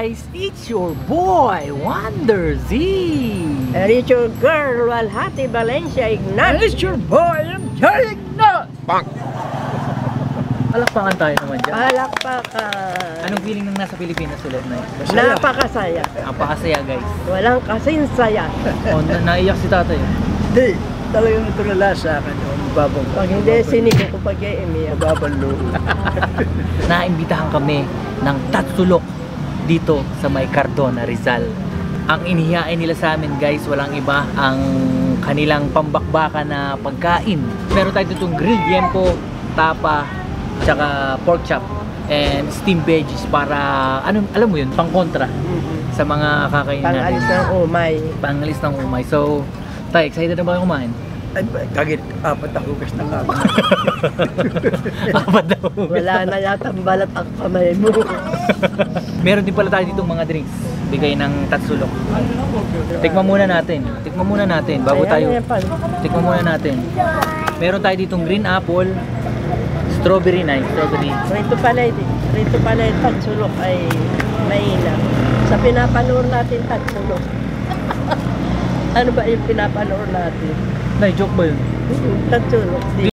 guys, it's your boy Wonder Z. And it's your girl, Walhati Valencia Ignat. And it's your boy, Jerry Ignat. Bang! Palakpakan tayo naman dyan. Palakpakan. Anong feeling nang nasa Pilipinas ulit na yun? Napakasaya. Napakasaya guys. Walang kasing saya. Naiyak si tatay. Hindi, talagang natulala sa akin. Mababang. Pag hindi, sinigo ko pag iimiyak. Mababang loob. Naimbitahan kami ng Tatsulok dito sa may Cardona, Rizal. Ang inihain nila sa amin guys, walang iba ang kanilang pambakbaka na pagkain. Meron tayo ditong grilled yempo, tapa, tsaka pork chop and steamed veggies para, alam mo yun, pang kontra sa mga kakainin natin. Pang-alis ng umay. Pang-alis ng umay. So, tayo, excited na ba kayo kumain? Ay, kagit, apat na hugas na nga. Apat daw. Wala na yata ang balat ang kamay mo. Meron din pala tayo ditong mga drinks. Bigay ng Tatsulok. Tikman muna natin. Tikman muna natin bago tayo. Tikman muna natin. Meron tayo ditong green apple, strawberry na, strawberry. Rito pala yung Tatsulok ay mainam. Sa pinapanood natin Tatsulok. Ano ba yung pinapanood natin? Nay, joke ba yun? Tatsulok.